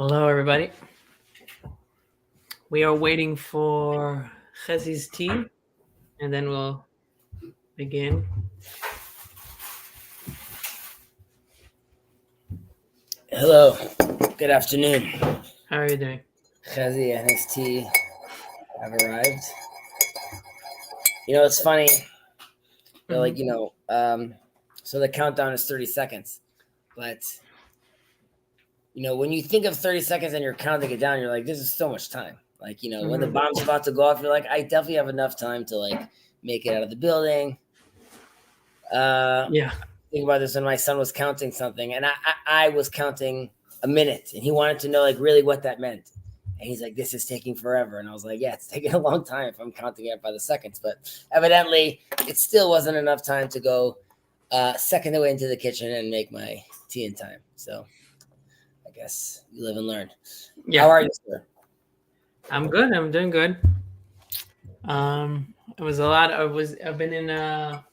Hello, everybody. We are waiting for Chezi's tea, and then we'll begin. Hello. Good afternoon. How are you doing? Chezi and his tea have arrived. It's funny. So the countdown is 30 seconds. But, when you think of 30 seconds and you're counting it down, you're like, this is so much time. When the bomb's about to go off, you're like, I definitely have enough time to, make it out of the building. Yeah. Think about this when my son was counting something, and I was counting a minute, and he wanted to know, really what that meant. And he's like, this is taking forever. And I was like, yeah, it's taking a long time if I'm counting it by the seconds. But evidently, it still wasn't enough time to go second away into the kitchen and make my tea in time. So I guess you live and learn. Yeah. How are you, sir? I'm good. I'm doing good. It was a lot. I've been in a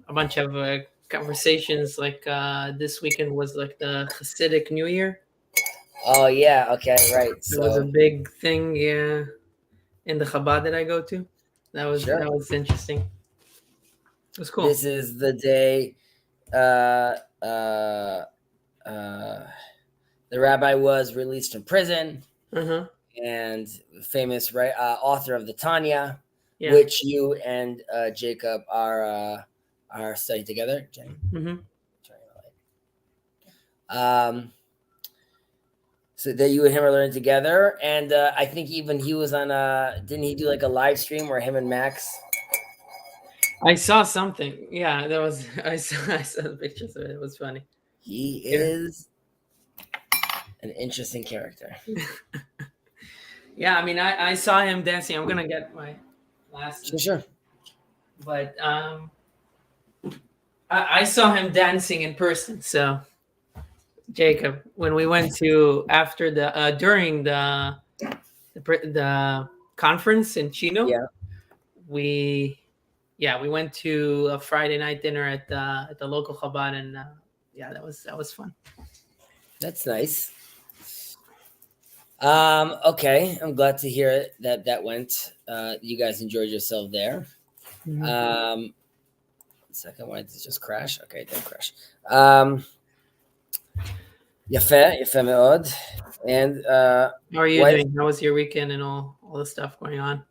bunch of conversations. This weekend was the Hasidic New Year. Oh, yeah. Okay, right. It was a big thing, yeah, in the Chabad that I go to. That was interesting. It was cool. This is the day the rabbi was released from prison, and famous author of the Tanya, which you and Jacob are studying together. So that you and him are learning together, and I think even he was on didn't he do a live stream where him and Max? I saw something. Yeah, that was I saw the pictures of it. It was funny. He is an interesting character. Yeah, I mean, I saw him dancing. I'm gonna get my last. Sure. But I saw him dancing in person. So, Jacob, when we went to after the during the conference in Chino, we went to a Friday night dinner at the local Chabad, and that was fun. That's nice. Okay, I'm glad to hear that went. You guys enjoyed yourself there. Second, why did it just crash? Okay, it didn't crash. Yafeh me'od. And how are you doing? How was your weekend and all the stuff going on?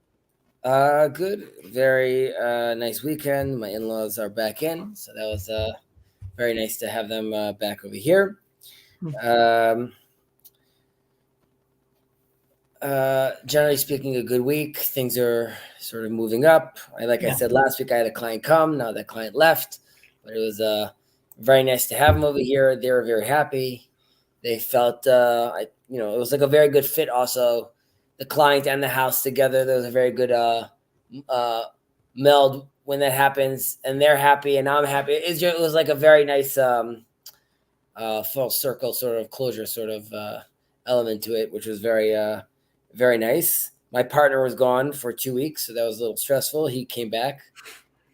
Good. Very nice weekend. My in-laws are back in, so that was very nice to have them back over here. Generally speaking, a good week. Things are sort of moving up. I said last week, I had a client come. Now that client left, but it was very nice to have them over here. They were very happy. They felt, it was a very good fit. Also, the client and the house together. There was a very good meld when that happens, and they're happy, and I'm happy. It was a very nice full circle sort of closure sort of element to it, which was very very nice. My partner was gone for 2 weeks, so that was a little stressful. He came back,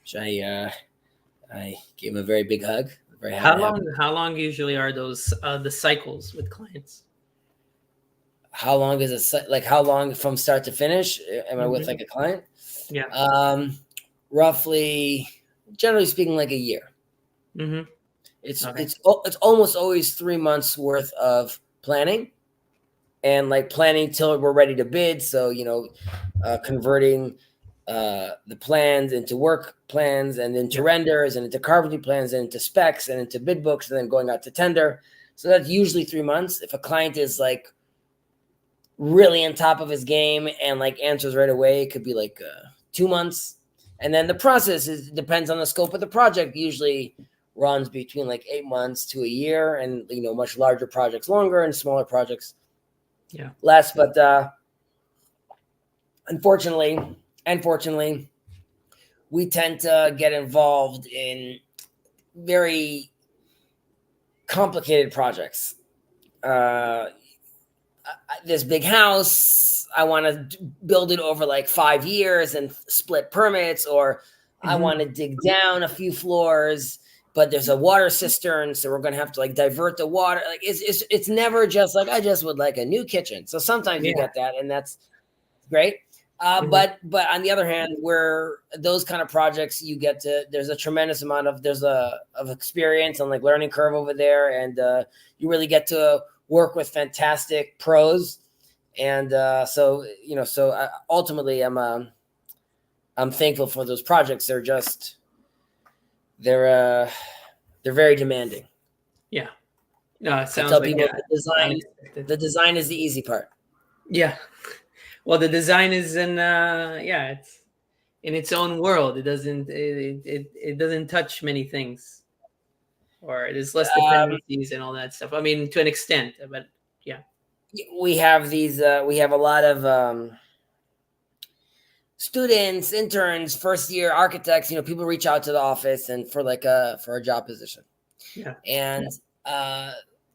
which I gave him a very big hug. Very happy. How long usually are those the cycles with clients? How long is it? How long from start to finish am I with a client? Yeah. Roughly, generally speaking, a year. It's almost always 3 months worth of planning, and planning till we're ready to bid. So converting the plans into work plans, and into renders, and into carpentry plans, and into specs, and into bid books, and then going out to tender. So that's usually 3 months. If a client is really on top of his game and answers right away, it could be 2 months. And then the process depends on the scope of the project. Usually runs between 8 months to a year, and much larger projects longer, and smaller projects less. But unfortunately, we tend to get involved in very complicated projects. This big house, I want to build it over 5 years and split permits, or I want to dig down a few floors but there's a water cistern, so we're going to have to like divert the water. Like it's never just like, I just would like a new kitchen. So sometimes you get that, and that's great. But on the other hand, where those kind of projects, you get to, there's a tremendous amount of experience and like learning curve over there, and you really get to work with fantastic pros, and so ultimately, I'm thankful for those projects. They're very demanding. Yeah, no, it sounds I tell like people the design is the easy part. Yeah. Well, the design is it's in its own world. It doesn't touch many things, or there's less dependencies and all that stuff. I mean, to an extent, but yeah. We have we have a lot of students, interns, first year architects. People reach out to the office and for a job position. Yeah. And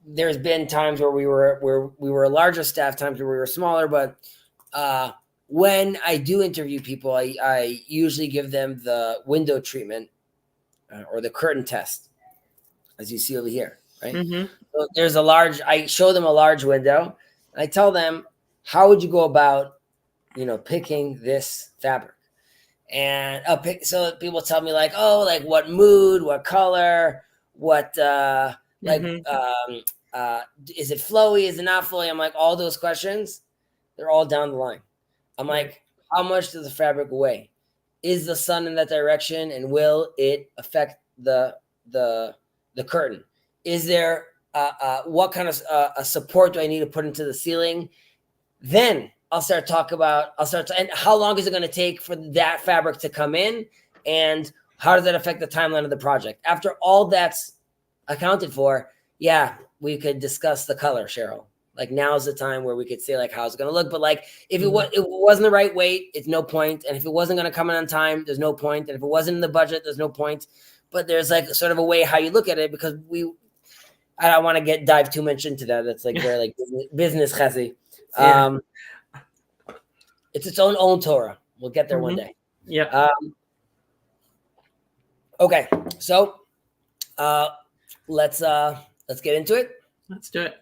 there's been times where we were a larger staff, times where we were smaller, but when I do interview people, I usually give them the window treatment or the curtain test, as you see over here, right? Mm-hmm. So there's I show them a large window. And I tell them, how would you go about, picking this fabric? And so people tell me like, oh, like what mood, what color, what is it flowy? Is it not flowy? I'm like, all those questions, they're all down the line. I'm like, how much does the fabric weigh? Is the sun in that direction, and will it affect the curtain? Is there what kind of support do I need to put into the ceiling? Then I'll start and how long is it going to take for that fabric to come in, and how does that affect the timeline of the project? After all that's accounted for, yeah, we could discuss the color, Cheryl. Like, now's the time where we could say like, how's it going to look? But like, if it wasn't the right weight, it's no point. And if it wasn't going to come in on time, there's no point. And if it wasn't in the budget, there's no point. But there's like sort of a way how you look at it, because I don't want to dive too much into that. That's like very like business Chezi. Yeah. It's its own Torah. We'll get there one day. Yeah. Okay. So let's get into it. Let's do it.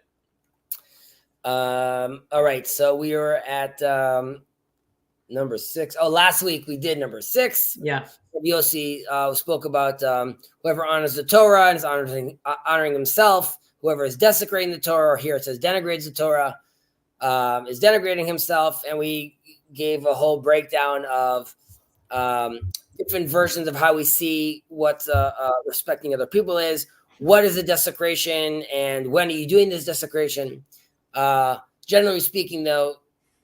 All right. So we are at number 6. Oh, last week we did number 6. Yeah. Yossi spoke about whoever honors the Torah and is honoring himself. Whoever is desecrating the Torah, or here it says denigrates the Torah, is denigrating himself. And we gave a whole breakdown of different versions of how we see what respecting other people is. What is a desecration, and when are you doing this desecration? Generally speaking, though,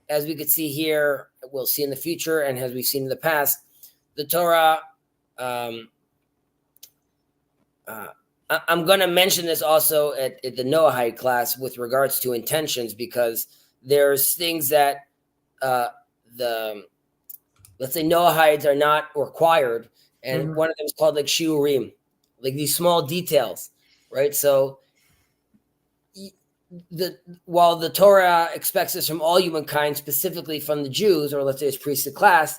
as we could see here, we'll see in the future, and as we've seen in the past, the Torah, I'm going to mention this also at the Noahide class with regards to intentions, because there's things that let's say Noahides are not required, and one of them is called like shiurim, like these small details, right? So while the Torah expects this from all humankind, specifically from the Jews, or let's say it's priesthood class,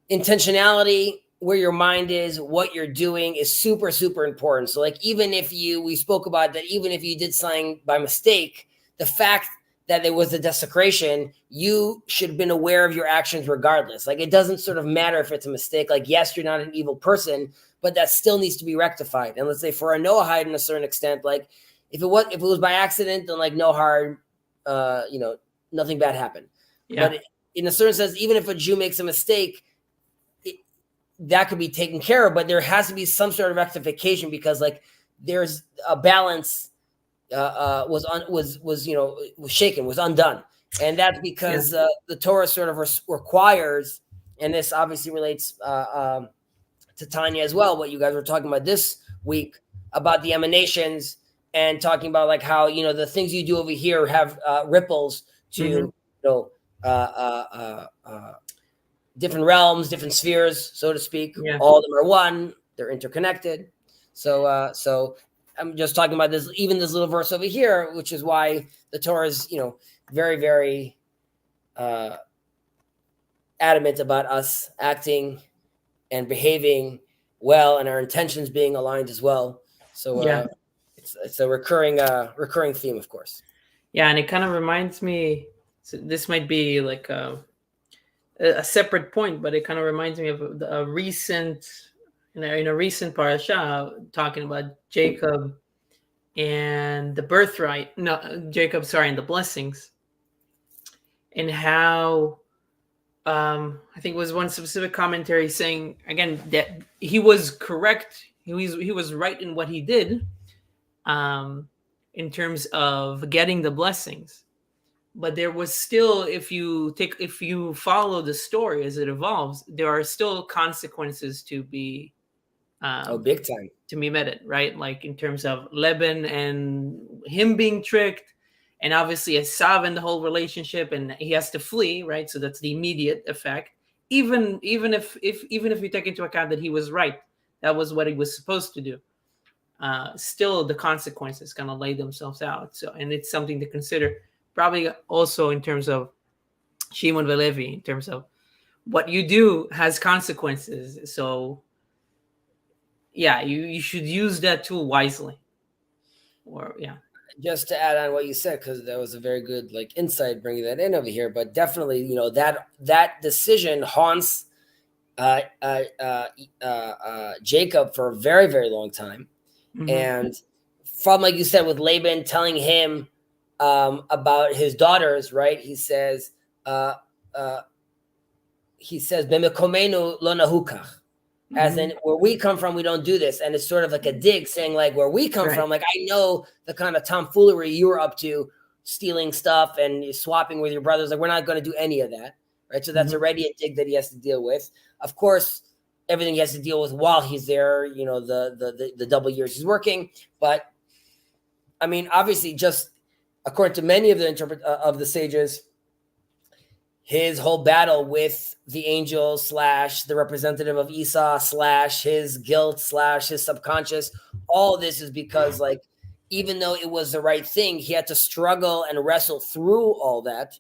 intentionality, where your mind is, what you're doing, is super, super important. So like, we spoke about that, even if you did something by mistake, the fact that there was a desecration, you should have been aware of your actions regardless. Like, it doesn't sort of matter if it's a mistake. Like, yes, you're not an evil person, but that still needs to be rectified. And let's say for a Noahide, in a certain extent, like if it was by accident, then like no harm, nothing bad happened. Yeah. But in a certain sense, even if a Jew makes a mistake, that could be taken care of, but there has to be some sort of rectification, because like there's a balance was shaken, was undone. And that's because the Torah sort of requires, and this obviously relates to Tanya as well, what you guys were talking about this week about the emanations, and talking about like how, the things you do over here have ripples to, different realms, different spheres, so to speak. Yeah. All of them are one. They're interconnected. So I'm just talking about this, even this little verse over here, which is why the Torah is, very, very adamant about us acting and behaving well, and our intentions being aligned as well. So it's a recurring theme, of course. Yeah, and it kind of reminds me. So this might be like a separate point, but it kind of reminds me of a recent, in a recent parasha, talking about Jacob and the birthright. No, Jacob, sorry, and the blessings, and how I think it was one specific commentary saying again that he was correct. He was right in what he did, in terms of getting the blessings. But there was still, if you follow the story as it evolves, there are still consequences to be big time to be met, right? Like in terms of Laban and him being tricked, and obviously Esav and the whole relationship, and he has to flee, right? So that's the immediate effect. Even if you take into account that he was right, that was what he was supposed to do. Still, the consequences kind of lay themselves out. So, and it's something to consider. Probably also in terms of Shimon Velevi, in terms of what you do has consequences. So, yeah, you should use that tool wisely. Or just to add on what you said, because that was a very good insight bringing that in over here. But definitely, that decision haunts Jacob for a very, very long time. Mm-hmm. And from, like you said, with Laban telling him about his daughters, right? He says, "B'mekomenu lo nahukach," as in where we come from, we don't do this. And it's sort of like a dig saying, like, where we come from, like, I know the kind of tomfoolery you were up to, stealing stuff and swapping with your brothers. Like, we're not going to do any of that, right? So that's already a dig that he has to deal with. Of course, everything he has to deal with while he's there, the double years he's working. But I mean, obviously, just according to many of the sages, his whole battle with the angel / the representative of Esau / his guilt / his subconscious, all this is because, like, even though it was the right thing, he had to struggle and wrestle through all that.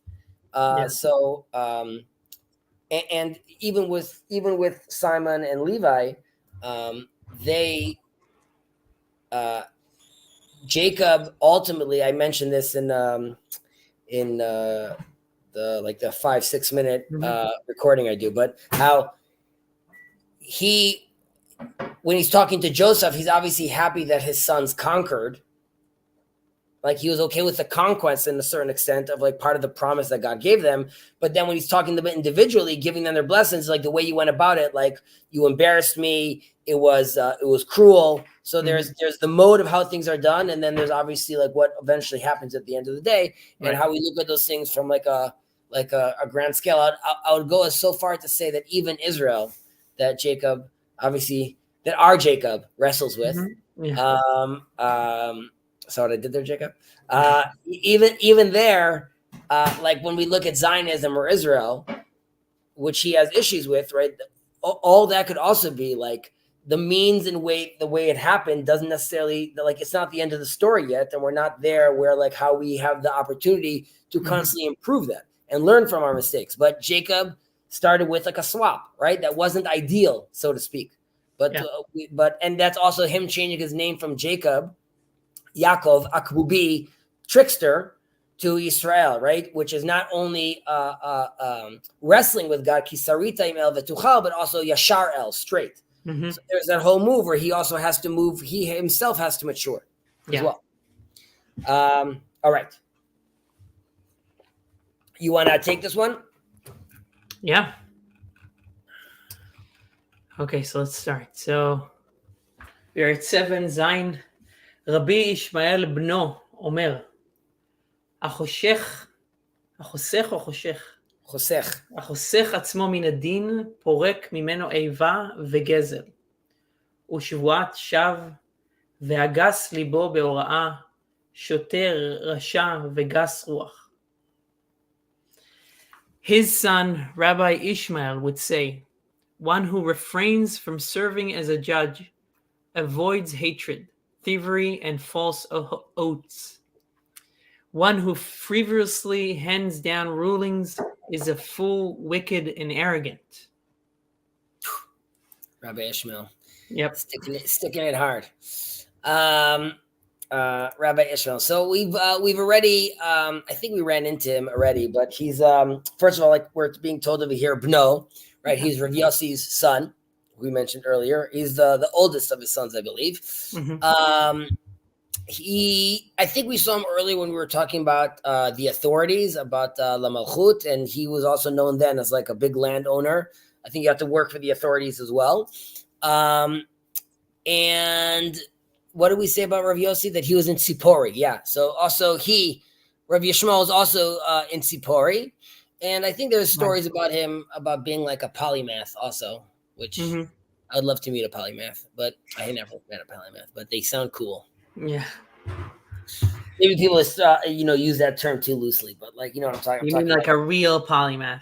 So, and even with Simon and Levi, Jacob ultimately, I mentioned this in the 5-6 minute recording I do, but how when he's talking to Joseph, he's obviously happy that his sons conquered. Like, he was okay with the conquest in a certain extent of, like, part of the promise that God gave them. But then when he's talking to them individually, giving them their blessings, like the way you went about it, like, you embarrassed me. It was cruel. So there's the mode of how things are done. And then there's obviously, like, what eventually happens at the end of the day, and how we look at those things from like a grand scale. I would go as so far to say that even Israel, that Jacob, obviously, that our Jacob wrestles with, so what I did there, Jacob. Even there, like when we look at Zionism or Israel, which he has issues with, right? All that could also be like the means and the way it happened doesn't necessarily, like, it's not the end of the story yet, and we're not there where, like, how we have the opportunity to constantly improve that and learn from our mistakes. But Jacob started with like a swap, right? That wasn't ideal, so to speak. But and that's also him changing his name from Jacob, Yaakov, Akbubi, trickster, to Israel, right? Which is not only wrestling with God, Kisarita im el vetuchal, but also Yashar el, straight. So there's that whole move where he also has to move. He himself has to mature as well. All right. You want to take this one? Yeah. Okay, so let's start. So we're at 7 Zayin. Rabbi Ishmael bno Omer, החושך עצמו מן הדין, פורק ממנו איבה וגזל, ושבועת שווא, והגס ליבו בהוראה, שוטר רשע וגס רוח. His son, Rabbi Ishmael, would say, one who refrains from serving as a judge avoids hatred, thievery, and false oaths. One who frivolously hands down rulings is a fool, wicked, and arrogant. Rabbi Ishmael. Yep. Sticking it hard. Rabbi Ishmael. So we've already, I think we ran into him already, but he's, first of all, like we're being told over here, Bno, right? He's Rav Yossi's son, who we mentioned earlier. He's the oldest of his sons, I believe. I think we saw him earlier when we were talking about the authorities, about La Malchut, and he was also known then as like a big landowner. I think you have to work for the authorities as well. And what did we say about Rav Yossi? That he was in Tzipori. Yeah. So also Rav Ishmael is also in Tzipori. And I think there's stories about him about being like a polymath also, which I would love to meet a polymath, but I never met a polymath, but they sound cool. Yeah. Maybe people, use that term too loosely, but like, you know what I'm talking about. You mean like a real polymath?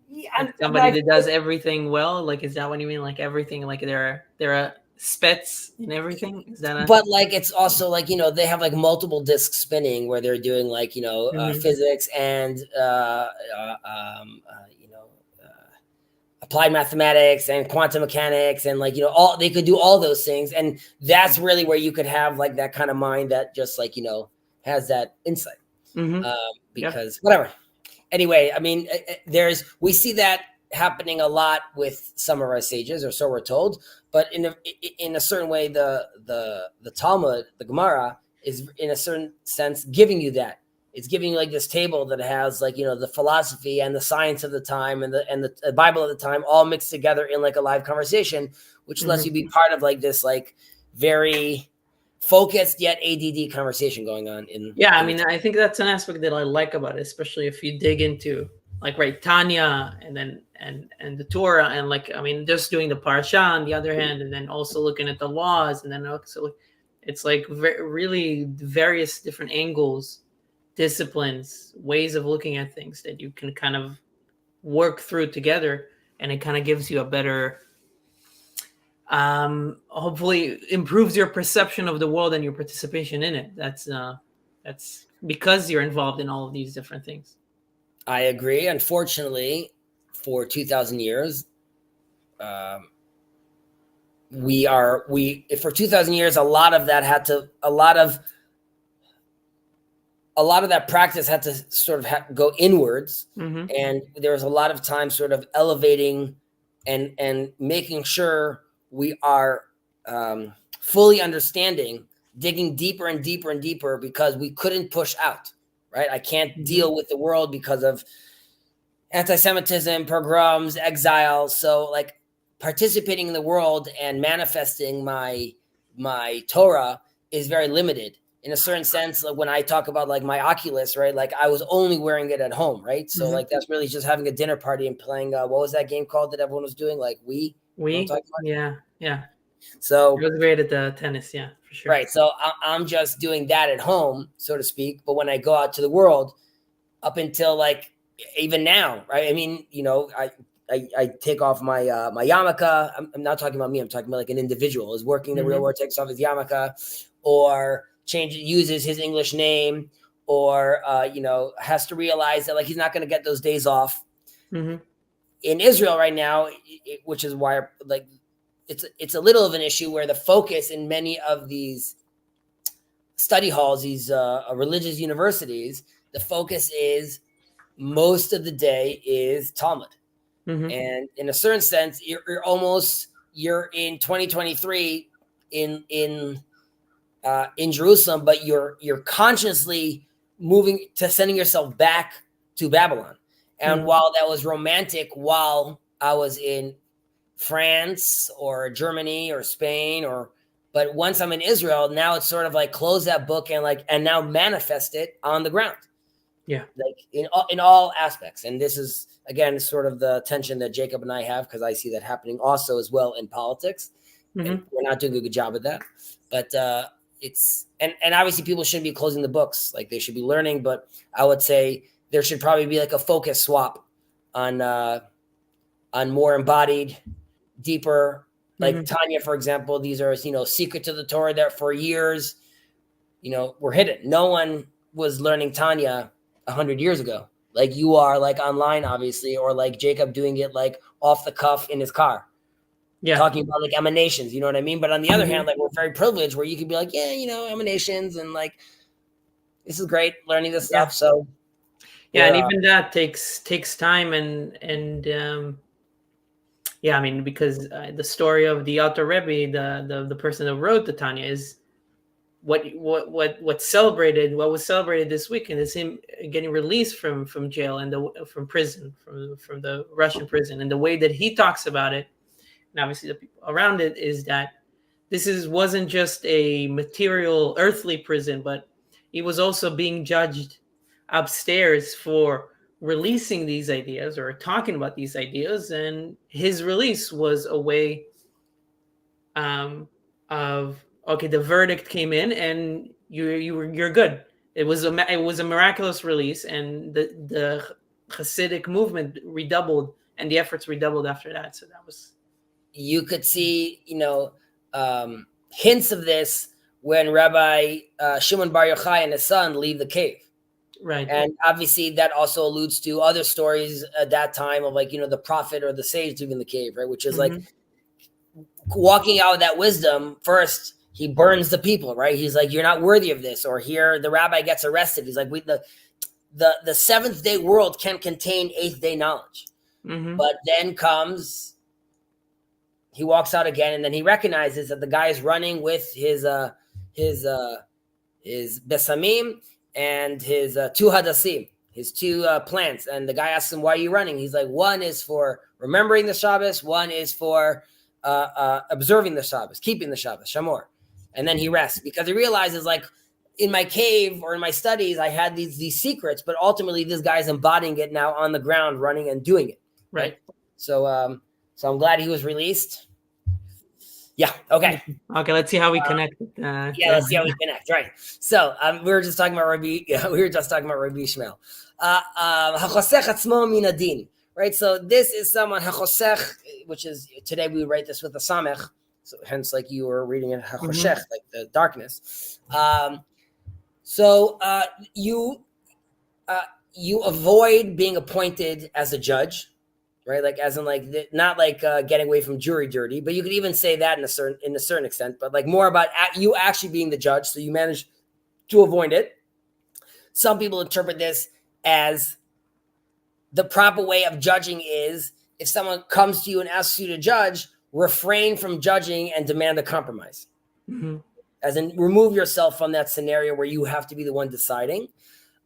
Yeah, like somebody that does everything well? Like, is that what you mean? Like everything, like there are spets in everything? Is that But like, it's also like, they have like multiple discs spinning where they're doing like, physics and, applied mathematics and quantum mechanics and like, they could do all those things. And that's really where you could have like that kind of mind that just like, has that insight. Because whatever. Anyway, I mean, we see that happening a lot with some of our sages, or so we're told. But in a certain way, the Talmud, the Gemara, is in a certain sense giving you that. It's giving you like this table that has like, the philosophy and the science of the time and the Bible of the time all mixed together in like a live conversation, which lets you be part of like this like very focused yet ADD conversation going on. I mean, I think that's an aspect that I like about it, especially if you dig into like Tanya and then and the Torah, and like, I mean, just doing the parasha on the other hand, and then also looking at the laws, and then also it's like really various different angles, disciplines, ways of looking at things that you can kind of work through together, and it kind of gives you a better, hopefully improves your perception of the world and your participation in it. That's because you're involved in all of these different things. I agree. Unfortunately, for 2,000 years, for 2,000 years, a lot of that practice had to sort of go inwards, and there was a lot of time sort of elevating and making sure we are fully understanding, digging deeper and deeper and deeper, because we couldn't push out, right? I can't deal with the world because of anti-Semitism, pogroms, exile. So like participating in the world and manifesting my Torah is very limited. In a certain sense, like when I talk about like my Oculus, right? Like I was only wearing it at home, right? So like that's really just having a dinner party and playing. What was that game called that everyone was doing? Like we. Yeah. So it was great at the tennis, yeah, for sure. Right. So I'm just doing that at home, so to speak. But when I go out to the world, up until like even now, right? I mean, I take off my my yarmulke. I'm not talking about me. I'm talking about like an individual is working the real world, takes off his yarmulke, or uses his English name, or has to realize that like he's not going to get those days off. In Israel right now, which is why like it's a little of an issue where the focus in many of these study halls, these religious universities, the focus is most of the day is Talmud. And in a certain sense, you're in 2023 in Jerusalem, but you're consciously moving to sending yourself back to Babylon. And while that was romantic, while I was in France or Germany or Spain, but once I'm in Israel, now it's sort of like close that book and now manifest it on the ground. Yeah, like in all aspects. And this is again sort of the tension that Jacob and I have, because I see that happening also as well in politics. And we're not doing a good job at that, but it's and obviously people shouldn't be closing the books, like they should be learning. But I would say there should probably be like a focus swap on more embodied, deeper, like Tanya, for example. These are secret to the Torah that for years were hidden. No one was learning Tanya 100 years ago, like you are, like online, obviously, or like Jacob doing it like off the cuff in his car. talking about like emanations, you know what I mean? But on the other hand, like we're very privileged where you could be like, yeah, you know, emanations and like, this is great learning this stuff. So and even that takes time and I mean, because the story of the Alter Rebbe, the person that wrote the Tanya, is what was celebrated this weekend is him getting released from jail and from prison, from the Russian prison, and the way that he talks about it, and obviously the people around it, is that wasn't just a material earthly prison, but he was also being judged upstairs for releasing these ideas or talking about these ideas, and his release was a way of, okay, the verdict came in and you're good. It was a miraculous release, and the Hasidic movement redoubled and the efforts redoubled after that. So that was, you could see, you know, hints of this when Rabbi Shimon Bar Yochai and his son leave the cave. Right. And obviously that also alludes to other stories at that time of like, you know, the prophet or the sage leaving the cave, right? Which is like walking out with that wisdom. First, he burns the people, right? He's like, you're not worthy of this. Or here the rabbi gets arrested. He's like, the seventh day world can contain eighth day knowledge. But then comes, he walks out again, and then he recognizes that the guy is running with his besamim and his two hadassim, his two plants. And the guy asks him, why are you running? He's like, one is for remembering the Shabbos, one is for observing the Shabbos, keeping the Shabbos, Shamor. And then he rests because he realizes, like, in my cave or in my studies, I had these secrets, but ultimately this guy's embodying it now on the ground, running and doing it. Right. So, so I'm glad he was released. Yeah. Okay. Okay. Let's see how we connect. Let's see how we connect. Right. So we were just talking about Rabbi. We were just talking about Rabbi Ishmael. Hachosech atzmo min adin. Right. So this is someone hachosech, which is, today we write this with a samech. So hence, like you were reading it hachoshech, like the darkness. So you avoid being appointed as a judge. Right, like as in like not like getting away from jury duty, but you could even say that in a certain extent, but like more about you actually being the judge, so you manage to avoid it. Some people interpret this as the proper way of judging is if someone comes to you and asks you to judge, refrain from judging and demand a compromise. As in remove yourself from that scenario where you have to be the one deciding.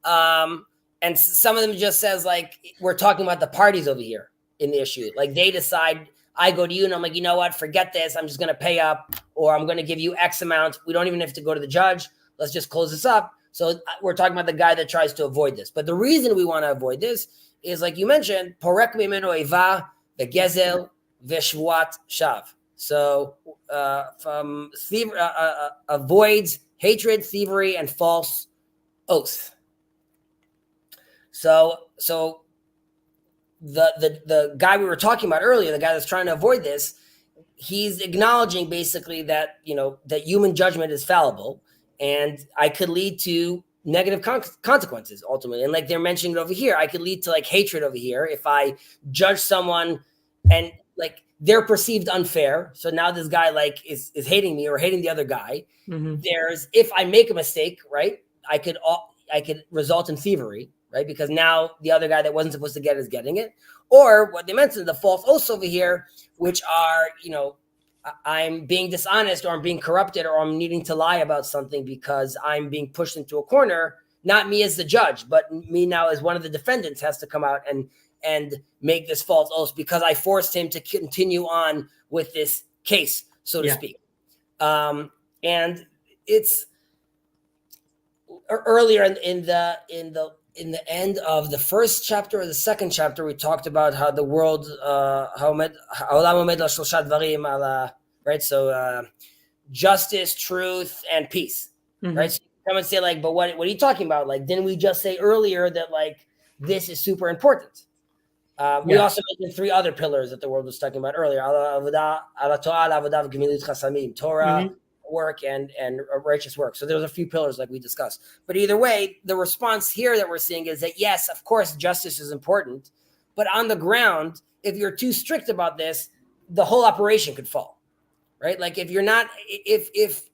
And some of them just says like, we're talking about the parties over here in the issue. Like they decide, I go to you and I'm like, you know what, forget this. I'm just going to pay up, or I'm going to give you X amount. We don't even have to go to the judge. Let's just close this up. So we're talking about the guy that tries to avoid this. But the reason we want to avoid this is, like you mentioned, porek mimeno eva vegezel veshvuat shav. So from avoids hatred, thievery, and false oath. So the guy we were talking about earlier, the guy that's trying to avoid this, he's acknowledging basically that, you know, that human judgment is fallible and I could lead to negative consequences ultimately. And like they're mentioning it over here, I could lead to like hatred over here if I judge someone and like they're perceived unfair. So now this guy like is hating me or hating the other guy. There's, if I make a mistake, right, I could result in thievery. Right, because now the other guy that wasn't supposed to get is getting it, or what they mentioned, the false oaths over here, which are, you know, I'm being dishonest, or I'm being corrupted, or I'm needing to lie about something because I'm being pushed into a corner. Not me as the judge, but me now as one of the defendants has to come out and make this false oath because I forced him to continue on with this case, so to speak. And it's earlier in the end of the first chapter or the second chapter, we talked about how the world, right? So justice, truth, and peace, right? So come and say like, but what are you talking about? Like, didn't we just say earlier that like this is super important? We also mentioned three other pillars that the world was talking about earlier: Torah, work, and righteous work. So there's a few pillars like we discussed. But either way, the response here that we're seeing is that yes, of course, justice is important, but on the ground, if you're too strict about this, the whole operation could fall, right? Like if you're not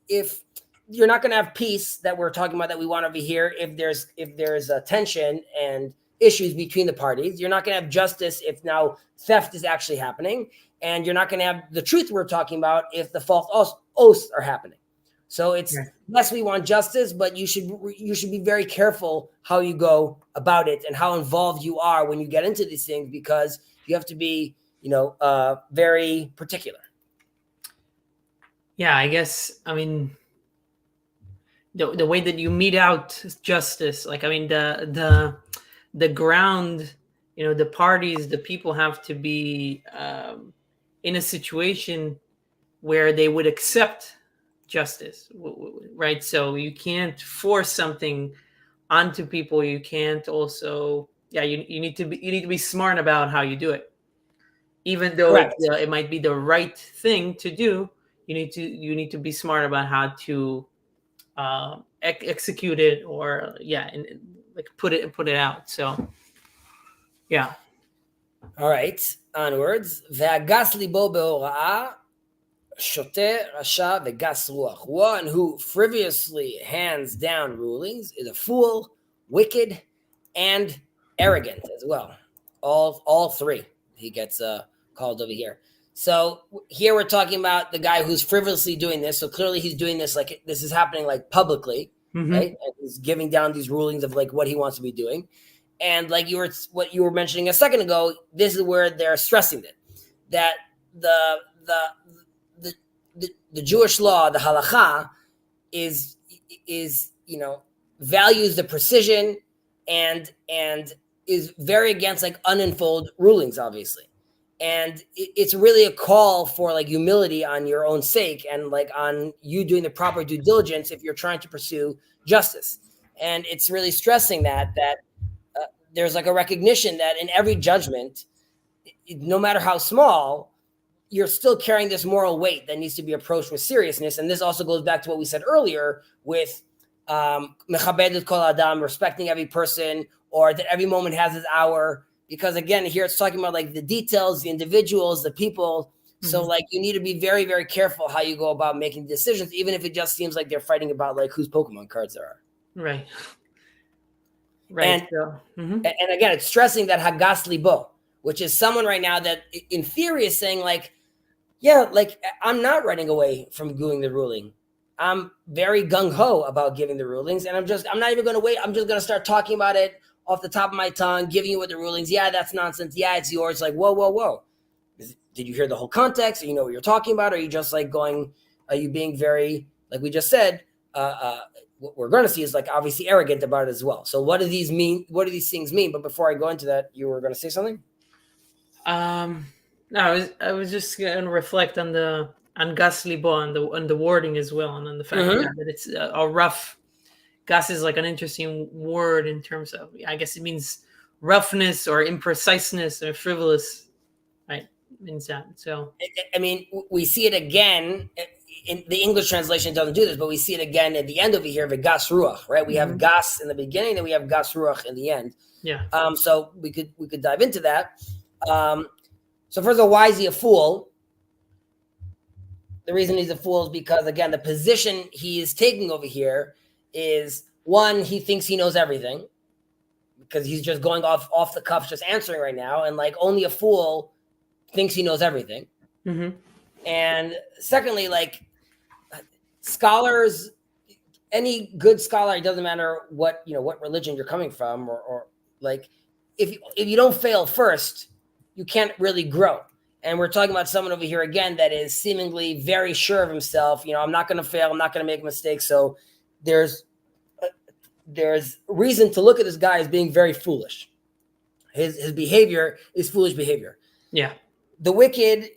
going to have peace that we're talking about that we want over here, if there's a tension and issues between the parties, you're not going to have justice if now theft is actually happening, and you're not going to have the truth we're talking about if the false oaths are happening. So it's yes, we want justice, but you should be very careful how you go about it and how involved you are when you get into these things, because you have to be, very particular. Yeah, I guess, I mean, the way that you mete out justice, like, I mean, the ground, the parties, the people have to be in a situation where they would accept justice, right? So you can't force something onto people. You can't also, you need to be smart about how you do it, even though it might be the right thing to do. You need to be smart about how to execute it, or and like put it out. So yeah. All right, onwards. Ve'agas libo be'ora'ah shote rasha ve'gas ruach. One who frivolously hands down rulings is a fool, wicked, and arrogant as well. All three. He gets called over here. So here we're talking about the guy who's frivolously doing this. So clearly he's doing this like this is happening like publicly, right? And he's giving down these rulings of like what he wants to be doing. And like what you were mentioning a second ago, this is where they're stressing it, that the Jewish law, the halacha, is values the precision and is very against like unenfold rulings, obviously. And it's really a call for like humility on your own sake and like on you doing the proper due diligence if you're trying to pursue justice. And it's really stressing that there's like a recognition that in every judgment, no matter how small, you're still carrying this moral weight that needs to be approached with seriousness. And this also goes back to what we said earlier with mechabed kol adam, respecting every person, or that every moment has its hour. Because again, here it's talking about like the details, the individuals, the people. So like you need to be very, very careful how you go about making decisions, even if it just seems like they're fighting about like whose Pokemon cards there are. Right. And, and again, it's stressing that hagas libo, which is someone right now that in theory is saying like, yeah, like I'm not running away from doing the ruling. I'm very gung-ho about giving the rulings, and I'm not even going to wait. I'm just going to start talking about it off the top of my tongue, giving you what the rulings. Yeah, that's nonsense. Yeah, it's yours. Like, whoa. Did you hear the whole context? Or you know what you're talking about? Or are you just like are you being very, like we just said, what we're going to see is like obviously arrogant about it as well. So what do these mean? What do these things mean? But before I go into that, you were going to say something? No, I was just going to reflect on gas libo, on the wording as well, and on the fact that it's a rough. Gas is like an interesting word in terms of, I guess it means roughness or impreciseness or frivolous, right? It means that. So I mean, we see it again in the English translation doesn't do this, but we see it again at the end over here of a gas ruach, right? We have gas in the beginning, then we have gas ruach in the end. Yeah. So we could dive into that. So first of all, why is he a fool? The reason he's a fool is because, again, the position he is taking over here is, one, he thinks he knows everything because he's just going off the cuff, just answering right now. And like only a fool thinks he knows everything. And secondly, like scholars, any good scholar, it doesn't matter what religion you're coming from, or like if you don't fail first, you can't really grow. And we're talking about someone over here again that is seemingly very sure of himself. I'm not going to fail. I'm not going to make mistakes. So there's reason to look at this guy as being very foolish. His behavior is foolish behavior. Yeah. The wicked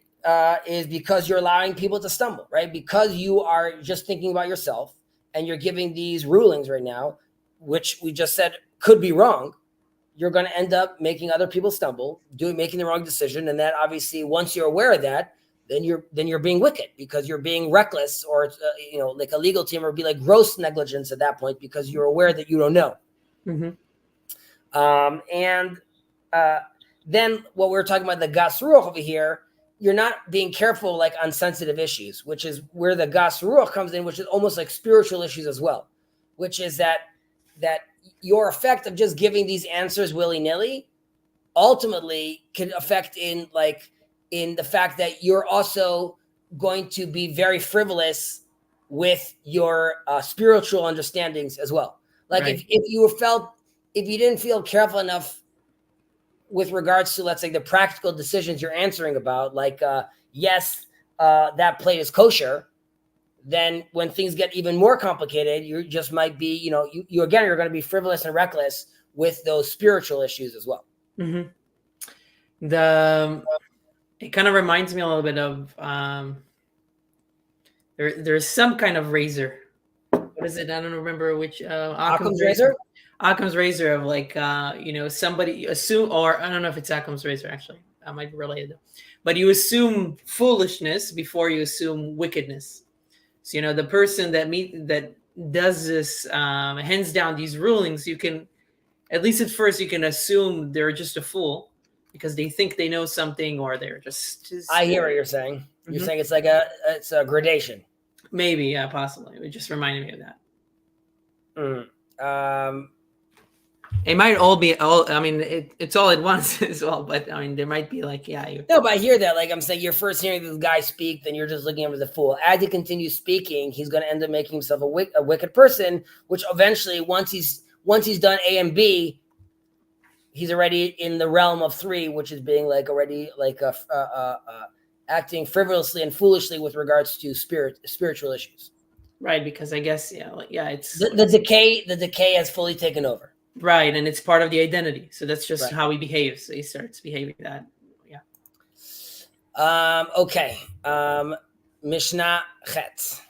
is because you're allowing people to stumble, right? Because you are just thinking about yourself and you're giving these rulings right now, which we just said could be wrong. You're going to end up making other people stumble, making the wrong decision. And that obviously, once you're aware of that, then you're being wicked because you're being reckless, or like a legal team, or be like gross negligence at that point because you're aware that you don't know. Then what we're talking about, the gas ruach over here, you're not being careful like on sensitive issues, which is where the gas ruach comes in, which is almost like spiritual issues as well, which is that your effect of just giving these answers willy-nilly ultimately can affect in the fact that you're also going to be very frivolous with your spiritual understandings as well. Like Right. if you didn't feel careful enough with regards to, let's say, the practical decisions you're answering about, like, yes, that plate is kosher, then when things get even more complicated, you just might be, you again, you're going to be frivolous and reckless with those spiritual issues as well. Mm-hmm. It kind of reminds me a little bit of there's some kind of razor. What is it? I don't remember which Occam's razor. Occam's razor of like somebody assume, or I don't know if it's Occam's razor actually. I might be related, but you assume foolishness before you assume wickedness. So the person that does this hands down these rulings, you can, at least at first, you can assume they're just a fool because they think they know something, or they're just I hear what you're saying. Mm-hmm. You're saying it's a gradation. Maybe, yeah, possibly. It just reminded me of that. It might all be all. I mean, it's all at once as well. But I mean, there might be like, No, but I hear that. Like I'm saying, you're first hearing this guy speak, then you're just looking at him as a fool. As he continues speaking, he's going to end up making himself a wicked person. Which eventually, once he's done A and B, he's already in the realm of 3, which is being like already like acting frivolously and foolishly with regards to spiritual issues. Right, because I guess it's the decay has fully taken over. Right, and it's part of the identity. So that's just how he behaves. So he starts behaving that. Yeah. Okay. Mishnah Chet.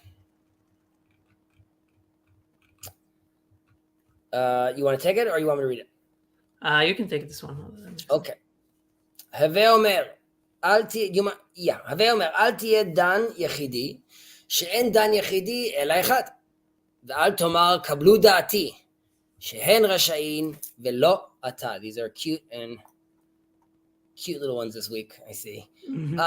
You want to take it, or you want me to read it? You can take this one. Okay. Havei Omer, al tiyeh dan yechidi, she'en dan yechidi ela echad, ve'al tomar kablu da'ati, she'hen rashayin ve'lo ata. These are cute little ones this week, I see. Mm-hmm.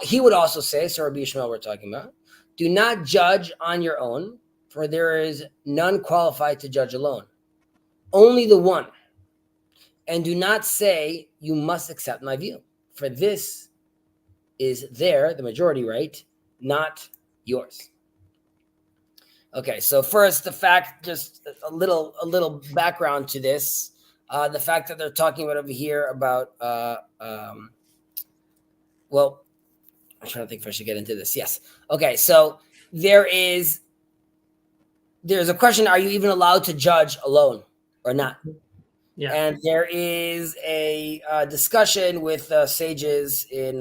He would also say, so Rabbi Ishmael we're talking about, do not judge on your own, for there is none qualified to judge alone, only the one. And do not say, you must accept my view, for this is the majority right, not yours. Okay, so first, the fact, just a little background to this. The fact that they're talking about over here about, well, I'm trying to think if I should get into this. Yes. Okay, so there's a question, are you even allowed to judge alone or not? Yeah. And there is a discussion with sages in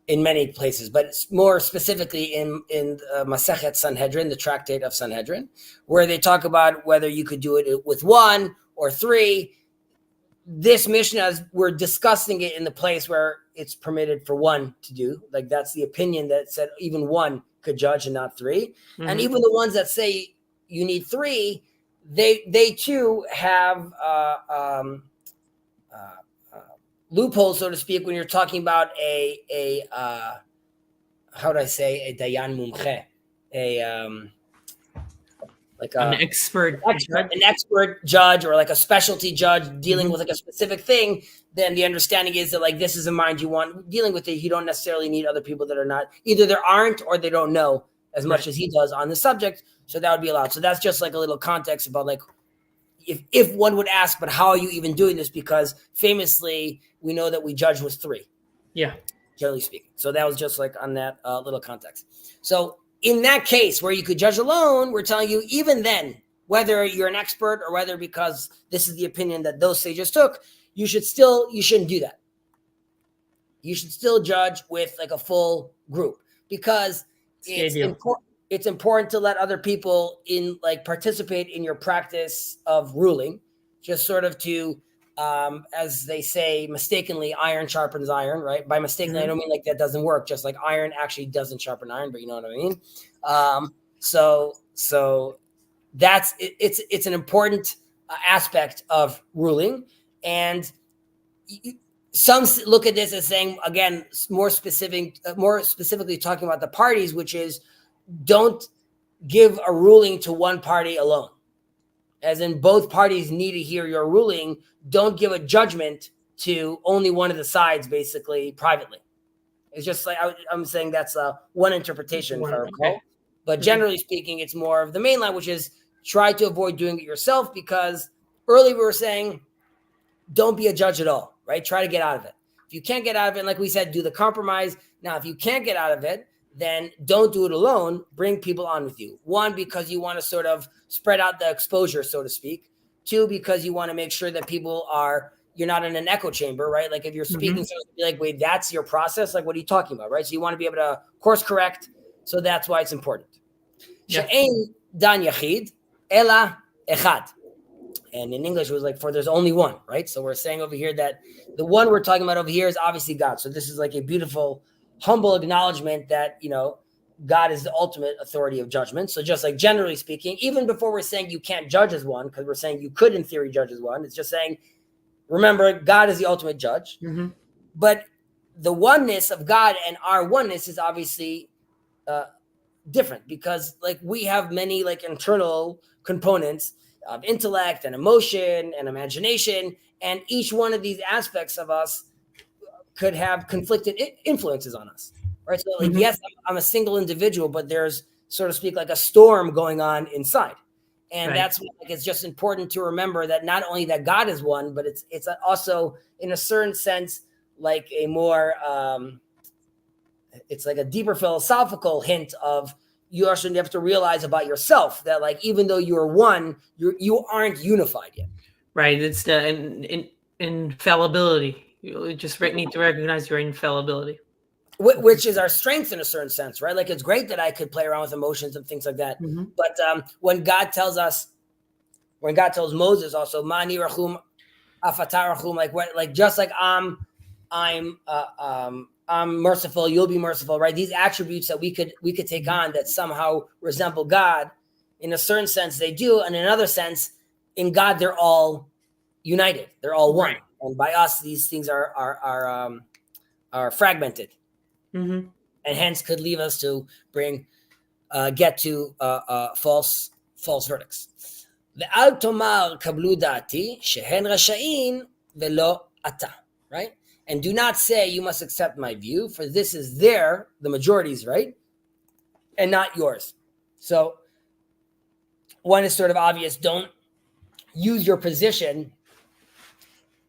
many places, but more specifically in Masechet Sanhedrin, the tractate of Sanhedrin, where they talk about whether you could do it with 1 or 3. This Mishnah, we're discussing it in the place where it's permitted for 1 to do. Like that's the opinion that said even 1 could judge and not 3. Mm-hmm. And even the ones that say you need 3, they too have loopholes, so to speak, when you're talking about a how would I say, a dayan mumche, an expert judge, or like a specialty judge dealing with like a specific thing. Then the understanding is that like this is a mind you want dealing with it. You don't necessarily need other people that are not, either there aren't or they don't know as much as he does on the subject. So that would be allowed. So that's just like a little context about like, if one would ask, but how are you even doing this? Because famously, we know that we judge with 3. Yeah. Generally speaking. So that was just like on that little context. So in that case where you could judge alone, we're telling you even then, whether you're an expert or whether because this is the opinion that those sages took, you shouldn't do that. You should still judge with like a full group, because it's important to let other people participate in your practice of ruling, just sort of to, as they say, mistakenly, iron sharpens iron, right? By mistakenly, I don't mean like that doesn't work. Just like iron actually doesn't sharpen iron, but you know what I mean? So that's, it's an important aspect of ruling. And some look at this as saying, again, more specifically talking about the parties, which is don't give a ruling to one party alone. As in, both parties need to hear your ruling. Don't give a judgment to only one of the sides, basically, privately. It's just like I'm saying that's one interpretation, if I recall. Okay. But generally speaking, it's more of the main line, which is try to avoid doing it yourself, because earlier we were saying don't be a judge at all, right? Try to get out of it. If you can't get out of it, like we said, do the compromise. Now, if you can't get out of it, then don't do it alone. Bring people on with you. One, because you want to sort of spread out the exposure, so to speak. Two, because you want to make sure that you're not in an echo chamber, right? Like if you're speaking, someone's be like, wait, that's your process? Like, what are you talking about, right? So you want to be able to course correct. So that's why it's important. She'ein dan yachid, ela echad. And in English, it was like, for there's only one, right? So we're saying over here that the one we're talking about over here is obviously God. So this is like a beautiful, humble acknowledgement that, God is the ultimate authority of judgment. So just like generally speaking, even before we're saying you can't judge as one, because we're saying you could in theory judge as one, it's just saying, remember, God is the ultimate judge. But the oneness of God and our oneness is obviously different, because like we have many like internal components of intellect and emotion and imagination, and each one of these aspects of us could have conflicted influences on us, right? So like, yes, I'm a single individual, but there's, so to speak, like a storm going on inside. And that's why it's just important to remember that not only that God is one, but it's also in a certain sense like a more it's like a deeper philosophical hint of you also have to realize about yourself that like even though you are one, you aren't unified yet. Right. It's the infallibility. You just need to recognize your infallibility, which is our strength in a certain sense, right? Like it's great that I could play around with emotions and things like that. But when God tells Moses also, Mani rachum afatar rachum, like just like I'm merciful, you'll be merciful, right? These attributes that we could take on that somehow resemble God, in a certain sense they do, and in another sense, in God they're all united, they're all one, and by us these things are fragmented, and hence could leave us to get to false verdicts. Ve'al tomar kablu da'ati shehen rasha'in ve'lo ata, right? And do not say you must accept my view, for this is the majority's right, and not yours. So one is sort of obvious. Don't use your position.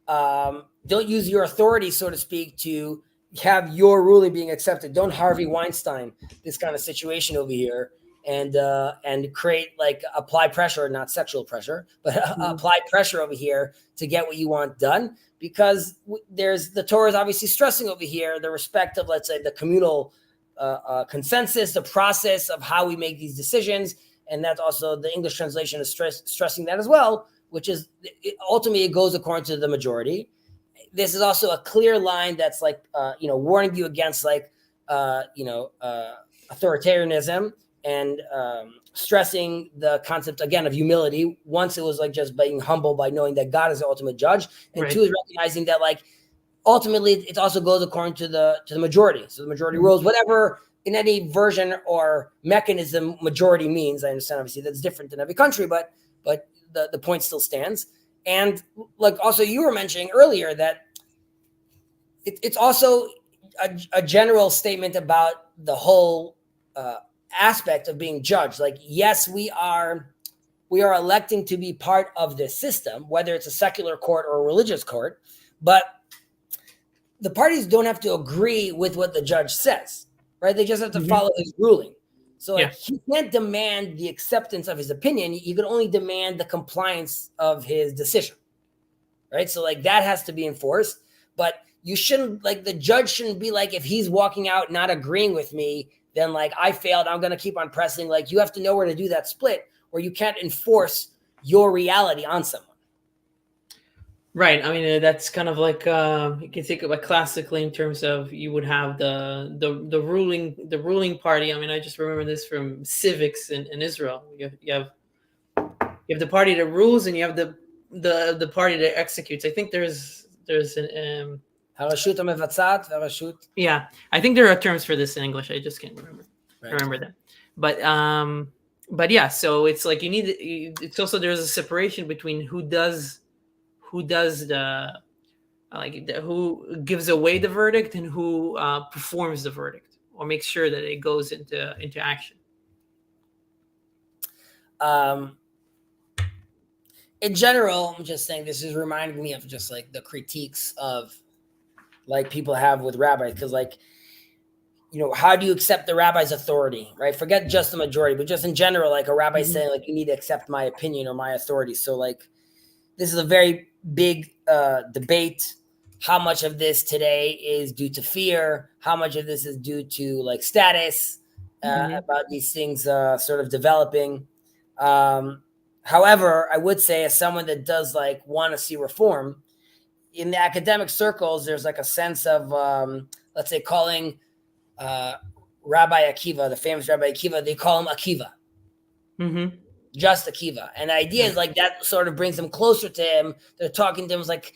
Don't use your authority, so to speak, to have your ruling being accepted. Don't Harvey Weinstein this kind of situation over here and create like apply pressure, not sexual pressure, but apply pressure over here to get what you want done. Because the Torah is obviously stressing over here the respect of, let's say, the communal consensus, the process of how we make these decisions. And that's also the English translation is stressing that as well, which is ultimately it goes according to the majority. This is also a clear line that's like, warning you against like, authoritarianism and stressing the concept again of humility. Once it was like just being humble by knowing that God is the ultimate judge, and two is recognizing that like ultimately it also goes according to the majority. So the majority rules, whatever in any version or mechanism majority means. I understand obviously that's different in every country, but the point still stands. And like also you were mentioning earlier that it's also a general statement about the whole aspect of being judged. Like, yes, we are electing to be part of this system, whether it's a secular court or a religious court, but the parties don't have to agree with what the judge says, right? They just have to follow his ruling. So like, he can't demand the acceptance of his opinion. You can only demand the compliance of his decision, right? So like that has to be enforced, but you shouldn't, like the judge shouldn't be like, if he's walking out not agreeing with me, then like I failed, I'm going to keep on pressing. Like you have to know where to do that split, or you can't enforce your reality on someone. Right. I mean, that's kind of like you can think of it classically in terms of you would have the ruling party. I mean, I just remember this from civics in Israel. You have the party that rules, and you have the party that executes. I think there's an Harashut mevatzat, harashut. Yeah, I think there are terms for this in English. I just can't remember them. But yeah, so it's like it's also there's a separation between who does the who gives away the verdict and who performs the verdict or makes sure that it goes into action. In general, I'm just saying this is reminding me of just like the critiques of like people have with rabbis, because like, how do you accept the rabbi's authority, right? Forget just the majority, but just in general, like a rabbi saying like, you need to accept my opinion or my authority. So like, this is a very big debate. How much of this today is due to fear? How much of this is due to like status about these things sort of developing? However, I would say as someone that does like want to see reform, in the academic circles, there's like a sense of, let's say, calling Rabbi Akiva, the famous Rabbi Akiva, they call him Akiva. Just Akiva. And the idea is like that sort of brings them closer to him. They're talking to him like,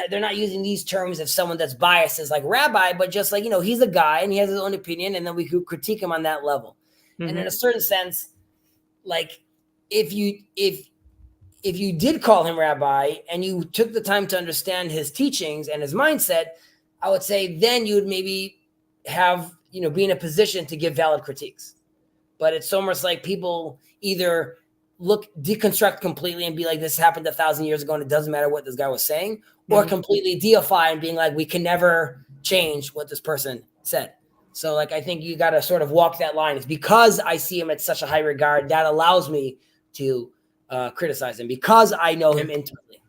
they're not using these terms of someone that's biased as like rabbi, but just like, he's a guy and he has his own opinion, and then we could critique him on that level. And in a certain sense, like if you did call him rabbi and you took the time to understand his teachings and his mindset, I would say then you would maybe have, be in a position to give valid critiques. But it's almost like people either deconstruct completely and be like, this happened 1,000 years ago and it doesn't matter what this guy was saying, or completely deify and being like, we can never change what this person said. So like, I think you got to sort of walk that line. It's because I see him at such a high regard that allows me to criticize him, because I know him intimately.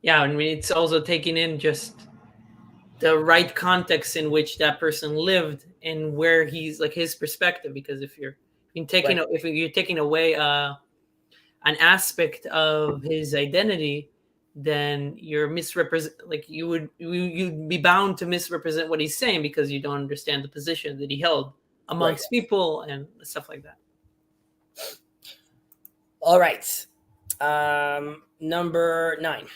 Yeah, I mean, it's also taking in just the right context in which that person lived and where he's like his perspective. Because if you're taking away an aspect of his identity, then you're you'd be bound to misrepresent what he's saying because you don't understand the position that he held amongst people and stuff like that. All right. Number 9.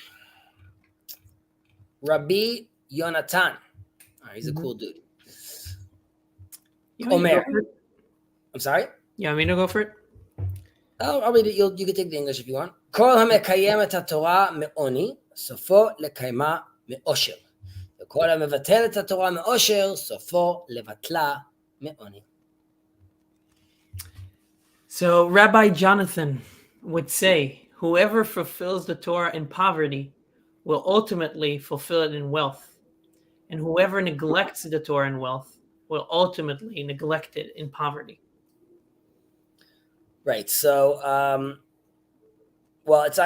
Rabbi Yonatan. He's a cool dude. Omer. I'm sorry? You want me to go for it? Oh, I'll read it. You can take the English if you want. Kol hamekayem et haTorah me'oni, sofo lekayma me'osher. Kol hamevatel et haTorah me'osher, sofo levatla me'oni. So Rabbi Jonathan would say, whoever fulfills the Torah in poverty will ultimately fulfill it in wealth. And whoever neglects the Torah in wealth will ultimately neglect it in poverty. Right. So, well, it's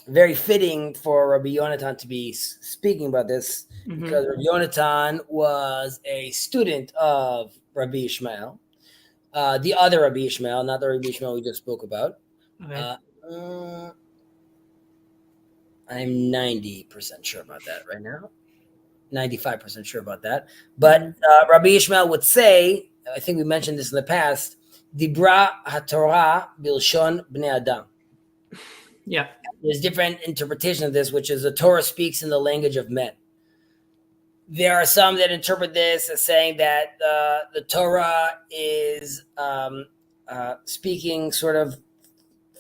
very fitting for Rabbi Yonatan to be speaking about this because Rabbi Yonatan was a student of Rabbi Ishmael, the other Rabbi Ishmael, not the Rabbi Ishmael we just spoke about. Okay. I'm 90% sure about that right now. 95% sure about that. But Rabbi Ishmael would say, I think we mentioned this in the past, Dibra HaTorah Bilshon Bnei Adam. Yeah. There's different interpretation of this, which is the Torah speaks in the language of men. There are some that interpret this as saying that the Torah is speaking sort of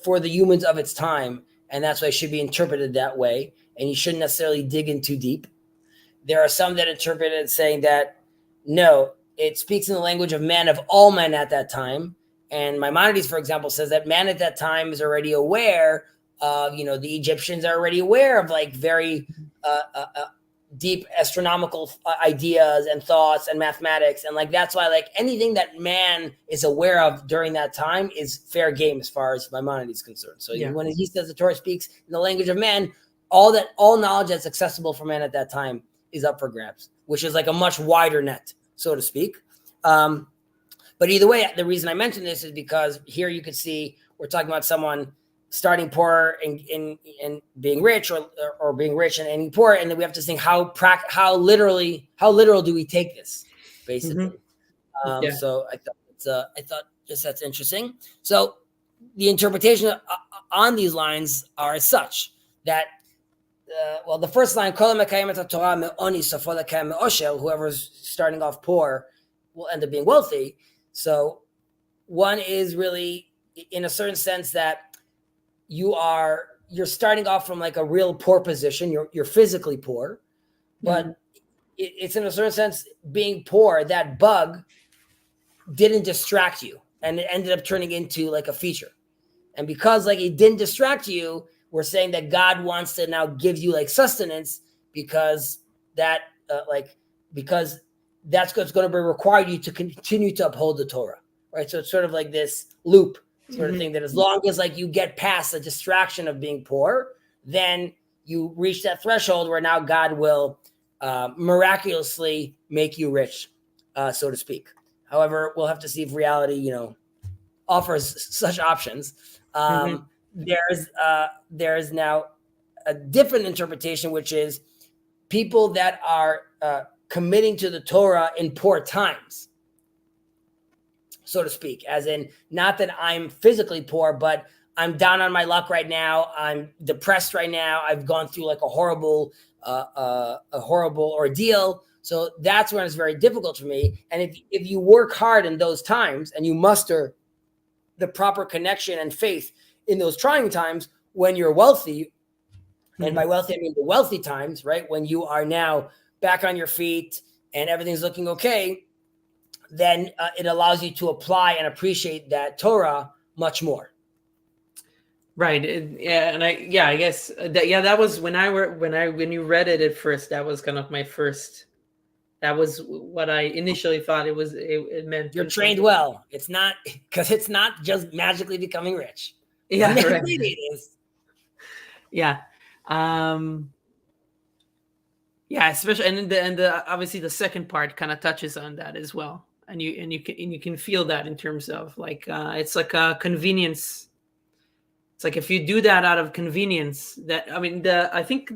for the humans of its time, and that's why it should be interpreted that way, and you shouldn't necessarily dig in too deep. There are some that interpret it saying that, no, it speaks in the language of men, of all men at that time. And Maimonides, for example, says that man at that time is already aware of, the Egyptians are already aware of like very deep astronomical ideas and thoughts and mathematics. And like, that's why like anything that man is aware of during that time is fair game as far as Maimonides is concerned. So when he says the Torah speaks in the language of man, all knowledge that's accessible for man at that time is up for grabs, which is like a much wider net, so to speak. But either way, the reason I mention this is because here you could see we're talking about someone starting poor and being rich, or being rich and ending poor, and then we have to think how literal do we take this, basically. So I thought that's interesting. So the interpretation on these lines are as such that well, the first line, whoever's starting off poor will end up being wealthy. So one is really, in a certain sense, that you're starting off from like a real poor position. You're physically poor, but it's in a certain sense, being poor, that bug didn't distract you, and it ended up turning into like a feature. And because like it didn't distract you, we're saying that God wants to now give you like sustenance, because because that's what's going to require you to continue to uphold the Torah, right? So it's sort of like this loop sort of thing, that as long as like you get past the distraction of being poor, then you reach that threshold where now God will miraculously make you rich, so to speak. However, we'll have to see if reality, offers such options. There's now a different interpretation, which is people that are committing to the Torah in poor times, so to speak, as in not that I'm physically poor, but I'm down on my luck right now. I'm depressed right now. I've gone through like a horrible ordeal. So that's when it's very difficult for me. And if you work hard in those times and you muster the proper connection and faith in those trying times, when you're wealthy, and by wealthy, I mean the wealthy times, right? When you are now back on your feet and everything's looking okay, then it allows you to apply and appreciate that Torah much more. Right. I guess that was when you read it at first, that was kind of my first. That was what I initially thought it meant. You're trained well. It's not, because it's not just magically becoming rich. Yeah, right. It is. Yeah. Especially, and obviously the second part kind of touches on that as well. And you can feel that in terms of like, it's like a convenience. It's like, if you do that out of convenience, I think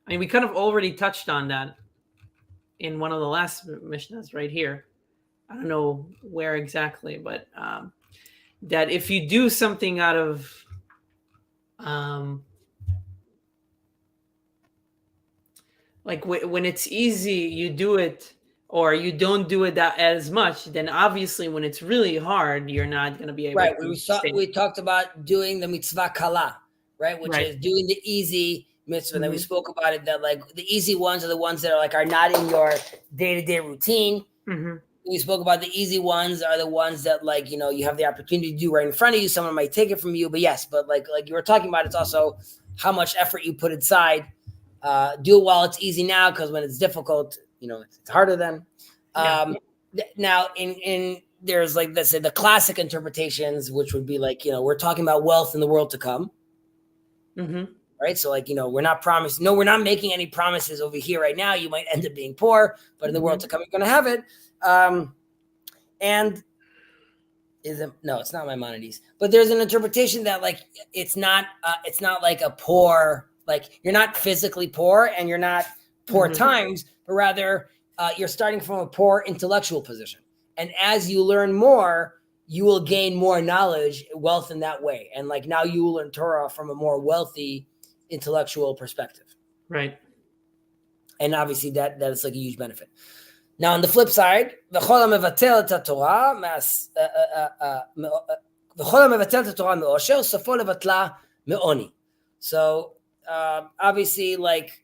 we kind of already touched on that in one of the last Mishnahs right here. I don't know where exactly, but that if you do something out of like when it's easy, you do it, or you don't do it that as much, then obviously when it's really hard, you're not going to be able right. to. We talked about doing the mitzvah kala, right? Which is doing the easy mitzvah. And then we spoke about it, that like the easy ones are the ones that are not in your day-to-day routine. We spoke about the easy ones are the ones that like, you have the opportunity to do right in front of you. Someone might take it from you, but yes, but like you were talking about, it's also how much effort you put inside. Do it while it's easy now, because when it's difficult, it's harder then. Now in there's like, let's say, the classic interpretations, which would be like, we're talking about wealth in the world to come. Right. So like, we're not making any promises over here right now. You might end up being poor, but in the world to come, you're going to have it. And it's not Maimonides, but there's an interpretation that like, it's not like a poor, like you're not physically poor and you're not poor times, but rather you're starting from a poor intellectual position. And as you learn more, you will gain more knowledge, wealth in that way. And like now you will learn Torah from a more wealthy intellectual perspective. Right. And obviously that is like a huge benefit. Now on the flip side, v'chol ha'mevatel et haTorah me'osher sofo levatla me'oni. So obviously, like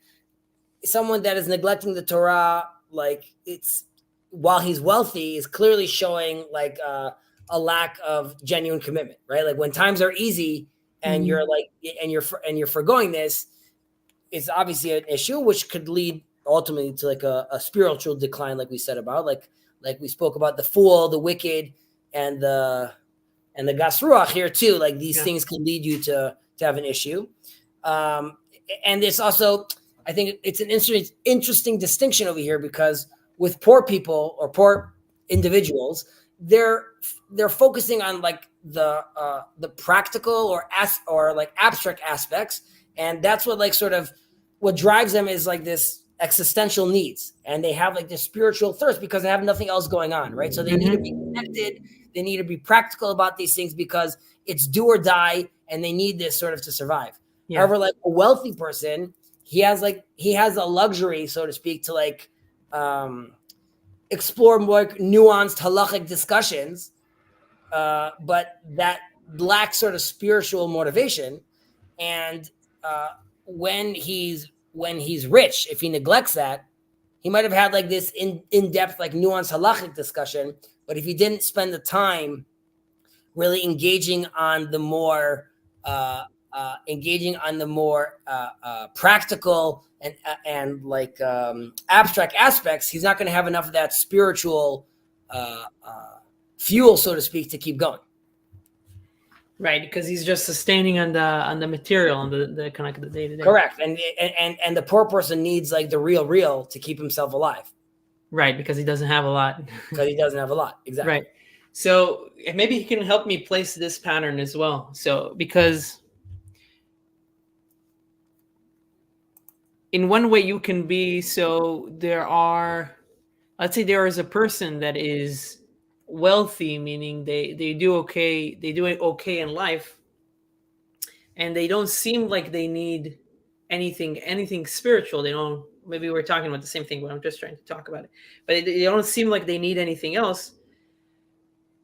someone that is neglecting the Torah, like it's while he's wealthy, is clearly showing like a lack of genuine commitment, right? Like when times are easy and you're like and you're forgoing this, it's obviously an issue which could lead ultimately to like a spiritual decline, like we said about, like we spoke about the fool, the wicked, and the gasruach here too. Like these things can lead you to have an issue. And it's also, I think it's an interesting distinction over here, because with poor people or poor individuals, they're focusing on like the practical or like abstract aspects, and that's what like sort of what drives them is like this existential needs, and they have like this spiritual thirst because they have nothing else going on, right? So they need to be connected, they need to be practical about these things because it's do or die, and they need this sort of to survive. Yeah. However, like a wealthy person, he has a luxury, so to speak, to like explore more nuanced halachic discussions, but that lacks sort of spiritual motivation. And when he's rich, if he neglects that, he might have had like this in-depth, like nuanced halachic discussion, but if he didn't spend the time really engaging on the more practical and like abstract aspects, he's not going to have enough of that spiritual fuel, so to speak, to keep going. Right, because he's just sustaining on the material, on the kind of the day to day. Correct, and the poor person needs like the real to keep himself alive. Right, because he doesn't have a lot. Exactly. Right. So maybe he can help me place this pattern as well. So because in one way you can be, so let's say there is a person that is wealthy, meaning they do it okay in life, and they don't seem like they need anything spiritual. They don't. Maybe we're talking about the same thing, but I'm just trying to talk about it. But they don't seem like they need anything else.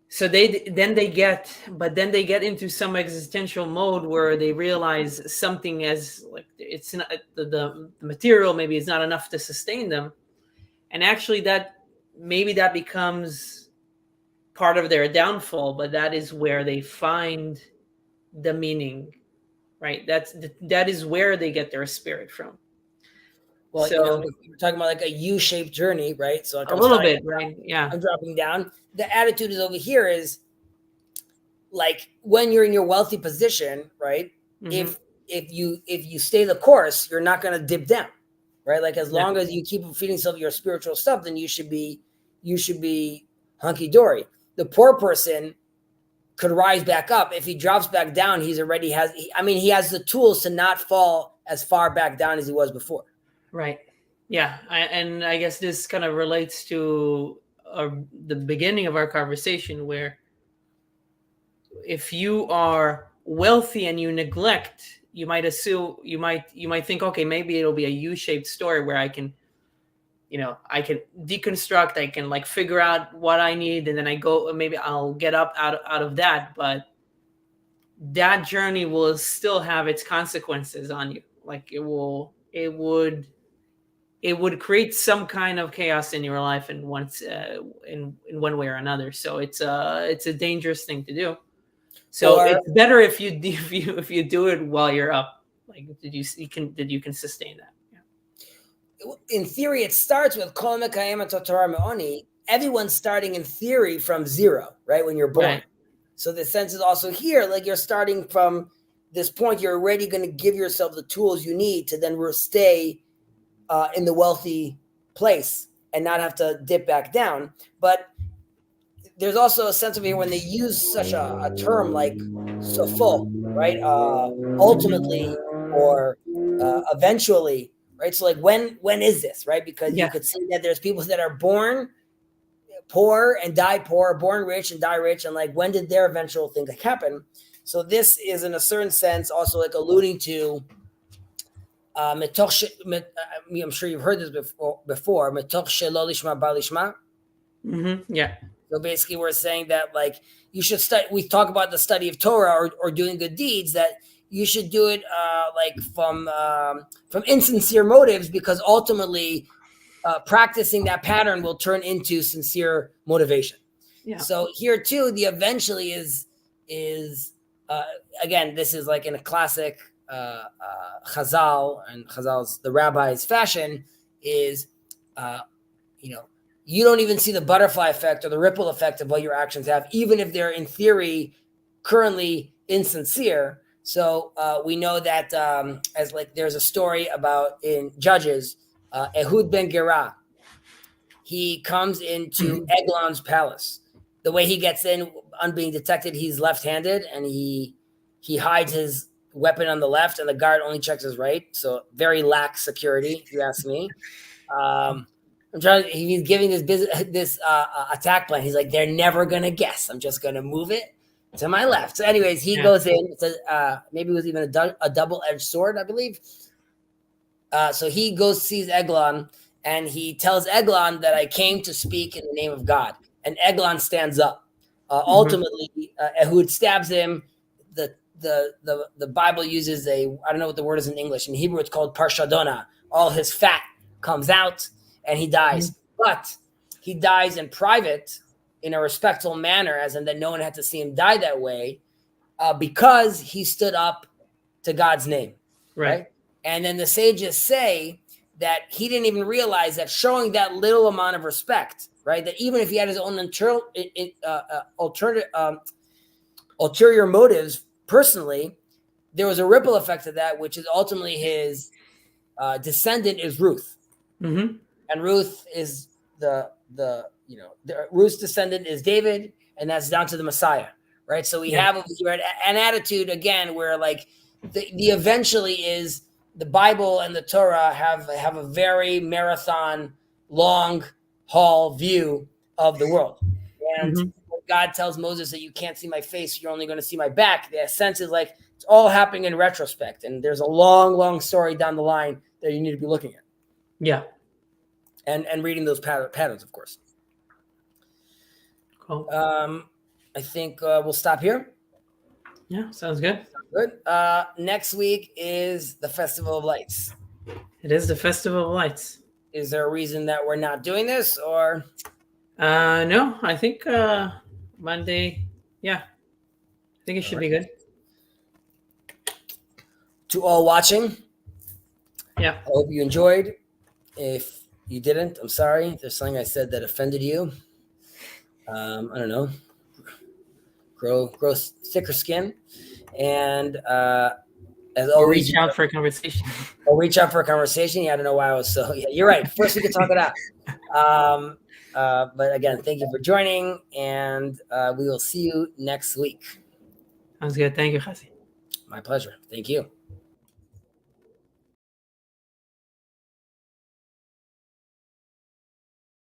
So they get into some existential mode where they realize something as like it's not the material maybe is not enough to sustain them, and actually that becomes part of their downfall. But that is where they find the meaning, right? That is where they get their spirit from. Well, so we're talking about like a U-shaped journey, right? So like a little bit, right? Yeah, I'm dropping down. The attitude is over here is like when you're in your wealthy position, right? Mm-hmm. If you stay the course, you're not going to dip down, right? Like as long as you keep feeding yourself your spiritual stuff, then you should be hunky dory. The poor person could rise back up. If he drops back down, he has the tools to not fall as far back down as he was before. Right. Yeah. And I guess this kind of relates to the beginning of our conversation, where if you are wealthy and you neglect, you might think, okay, maybe it'll be a U-shaped story where I can deconstruct, I can like figure out what I need, and then maybe I'll get up out of that. But that journey will still have its consequences on you. Like it would create some kind of chaos in your life in one way or another. So it's a dangerous thing to do. So it's better if you do it while you're up. Like did you can sustain that? Yeah. In theory, it starts with Kol Mekayem et Torah Me'oni. Everyone's starting in theory from zero, right? When you're born. Right. So the sense is also here, like you're starting from this point. You're already going to give yourself the tools you need to then stay in the wealthy place and not have to dip back down. But there's also a sense of here when they use such a term like sofo, right? Ultimately or eventually, right? So like when is this, right? Because you could say that there's people that are born poor and die poor, born rich and die rich, and like when did their eventual thing happen? So this is in a certain sense also like alluding to I'm sure you've heard this before. Mm-hmm. Yeah. So basically, we're saying that like you should study. We talk about the study of Torah or doing good deeds. That you should do it like from insincere motives, because ultimately, practicing that pattern will turn into sincere motivation. Yeah. So here too, the eventually is again, this is like in a classic. Chazal and the rabbis' fashion is, you don't even see the butterfly effect or the ripple effect of what your actions have, even if they're in theory currently insincere. So we know that as like there's a story about in Judges, Ehud ben Gera, he comes into Eglon's palace. The way he gets in, on being detected, he's left-handed, and he hides his weapon on the left, and the guard only checks his right. So very lax security, if you ask me. He's giving this attack plan. He's like, they're never gonna guess. I'm just gonna move it. To my left. So, anyways, he goes in. Says, maybe it was even a double-edged sword, I believe. So he goes, sees Eglon, and he tells Eglon that I came to speak in the name of God. And Eglon stands up. Ultimately, Ehud stabs him. The Bible uses I don't know what the word is in English. In Hebrew, it's called parshadona. All his fat comes out, and he dies. But he dies in private, in a respectful manner, as in that no one had to see him die that way, because he stood up to God's name. Right? And then the sages say that he didn't even realize that showing that little amount of respect, right? That even if he had his own ulterior motives personally, there was a ripple effect of that, which is ultimately his descendant is Ruth. And Ruth is Ruth's descendant is David, and that's down to the Messiah, right? So we have an attitude again where like the eventually is the Bible and the Torah have a very marathon, long haul view of the world. And when God tells Moses that you can't see my face, you're only going to see my back, the sense is like it's all happening in retrospect, and there's a long, long story down the line that you need to be looking at. Yeah. And reading those patterns, of course. Cool. I think we'll stop here. Yeah, sounds good. Good. Next week is the Festival of Lights. It is the Festival of Lights. Is there a reason that we're not doing this, or? No, I think Monday. Yeah, I think it should be good. To all watching, I hope you enjoyed. If you didn't, I'm sorry. If there's something I said that offended you. I don't know. Grow thicker skin, and as always, reach out for a conversation. Or reach out for a conversation. Yeah, I don't know why I was so. Yeah, you're right. First, we could talk it out. But again, thank you for joining, and we will see you next week. Sounds good. Thank you, Chezi. My pleasure. Thank you.